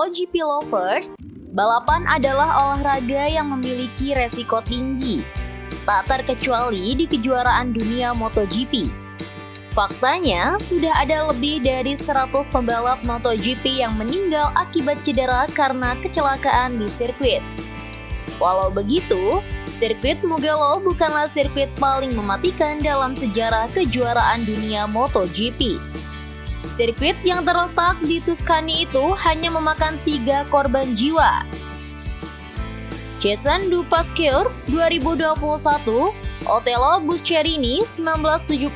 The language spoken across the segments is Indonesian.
MotoGP lovers, balapan adalah olahraga yang memiliki resiko tinggi, tak terkecuali di kejuaraan dunia MotoGP. Faktanya, sudah ada lebih dari 100 pembalap MotoGP yang meninggal akibat cedera karena kecelakaan di sirkuit. Walau begitu, Sirkuit Mugello bukanlah sirkuit paling mematikan dalam sejarah kejuaraan dunia MotoGP. Sirkuit yang terletak di Tuscany itu hanya memakan 3 korban jiwa. Jason Du Pasqueur 2021, Otello Buscherini 1976,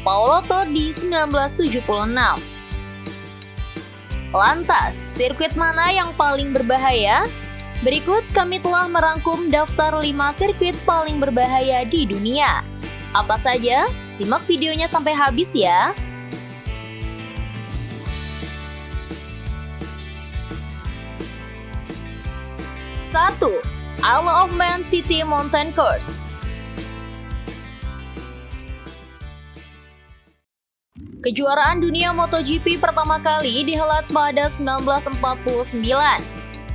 Paolo Tordi 1976. Lantas, sirkuit mana yang paling berbahaya? Berikut kami telah merangkum daftar 5 sirkuit paling berbahaya di dunia. Apa saja? Simak videonya sampai habis ya. 1. Isle of Man TT Mountain Course. Kejuaraan dunia MotoGP pertama kali dihelat pada 1949.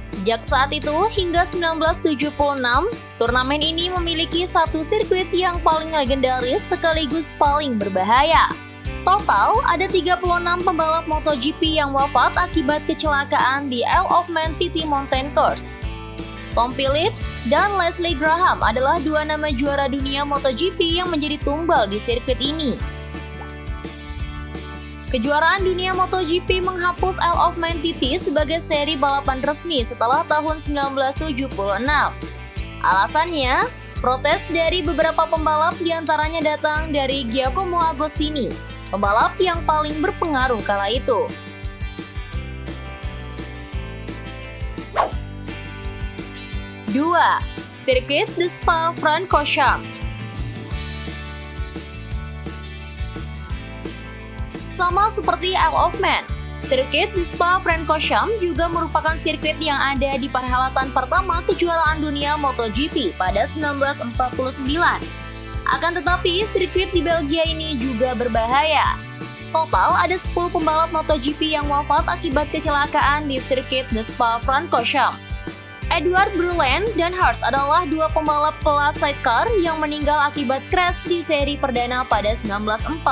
Sejak saat itu hingga 1976, turnamen ini memiliki satu sirkuit yang paling legendaris sekaligus paling berbahaya. Total ada 36 pembalap MotoGP yang wafat akibat kecelakaan di Isle of Man TT Mountain Course. Tom Phillips dan Leslie Graham adalah 2 nama juara dunia MotoGP yang menjadi tumbal di sirkuit ini. Kejuaraan dunia MotoGP menghapus Isle of Man TT sebagai seri balapan resmi setelah tahun 1976. Alasannya, protes dari beberapa pembalap diantaranya datang dari Giacomo Agostini, pembalap yang paling berpengaruh kala itu. 2. Sirkuit de Spa-Francorchamps. Sama seperti Isle of Man, Sirkuit de Spa-Francorchamps juga merupakan sirkuit yang ada di perhelatan pertama kejuaraan dunia MotoGP pada 1949. Akan tetapi, sirkuit di Belgia ini juga berbahaya. Total ada 10 pembalap MotoGP yang wafat akibat kecelakaan di Sirkuit de Spa-Francorchamps. Edward Brulin dan Hurst adalah 2 pembalap kelas sidecar yang meninggal akibat crash di seri perdana pada 1949.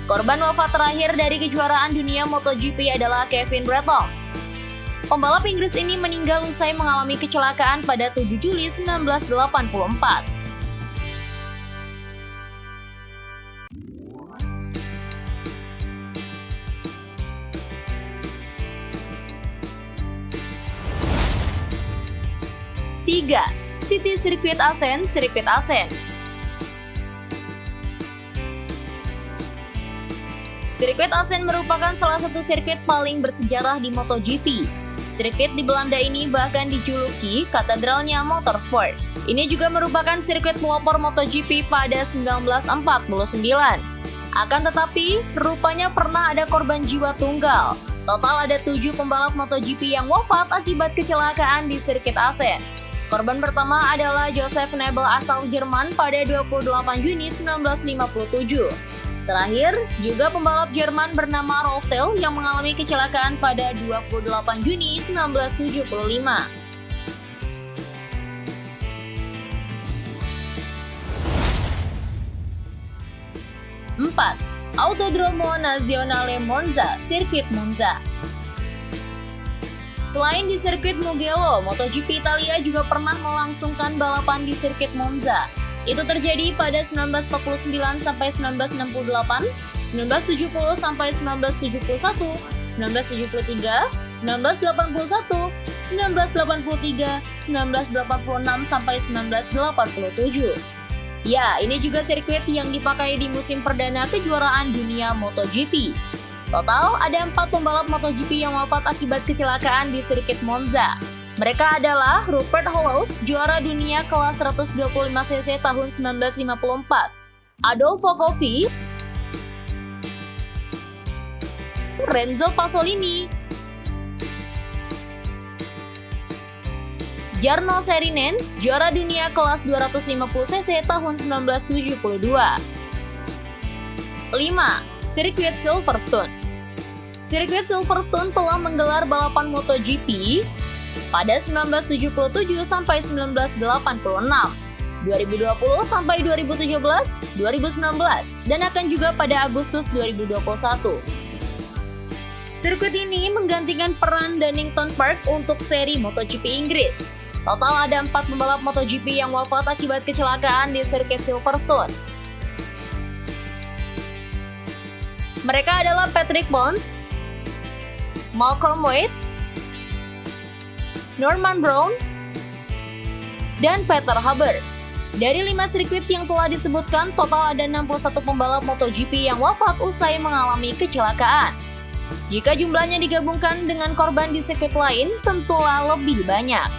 Korban wafat terakhir dari kejuaraan dunia MotoGP adalah Kevin Breton. Pembalap Inggris ini meninggal usai mengalami kecelakaan pada 7 Juli 1984. Tiga, TT Sirkuit Assen, Sirkuit Assen. Sirkuit Assen merupakan salah satu sirkuit paling bersejarah di MotoGP. Sirkuit di Belanda ini bahkan dijuluki katedralnya motorsport. Ini juga merupakan sirkuit pelopor MotoGP pada 1949. Akan tetapi, rupanya pernah ada korban jiwa tunggal. Total ada 7 pembalap MotoGP yang wafat akibat kecelakaan di Sirkuit Assen. Korban pertama adalah Joseph Nebel asal Jerman pada 28 Juni 1957. Terakhir, juga pembalap Jerman bernama Rolf Tell yang mengalami kecelakaan pada 28 Juni 1975. 4. Autodromo Nazionale Monza, Sirkuit Monza. Selain di Sirkuit Mugello, MotoGP Italia juga pernah melangsungkan balapan di Sirkuit Monza. Itu terjadi pada 1949 sampai 1968, 1970 sampai 1971, 1973, 1981, 1983, 1986 sampai 1987. Ya, ini juga sirkuit yang dipakai di musim perdana kejuaraan dunia MotoGP. Total ada 4 pembalap MotoGP yang wafat akibat kecelakaan di sirkuit Monza. Mereka adalah Rupert Hollows, juara dunia kelas 125cc tahun 1954, Adolfo Coffi, Renzo Pasolini, Jarno Saarinen, juara dunia kelas 250cc tahun 1972. 5. Sirkuit Silverstone. Sirkuit Silverstone telah menggelar balapan MotoGP pada 1977 sampai 1986, 2020 sampai 2017, 2019, dan akan juga pada Agustus 2021. Sirkuit ini menggantikan peran Donington Park untuk seri MotoGP Inggris. Total ada 4 pembalap MotoGP yang wafat akibat kecelakaan di sirkuit Silverstone. Mereka adalah Patrick Bonds, Malcolm Wade, Norman Brown, dan Peter Haber. Dari 5 sirkuit yang telah disebutkan, total ada 61 pembalap MotoGP yang wafat usai mengalami kecelakaan. Jika jumlahnya digabungkan dengan korban di sirkuit lain, tentulah lebih banyak.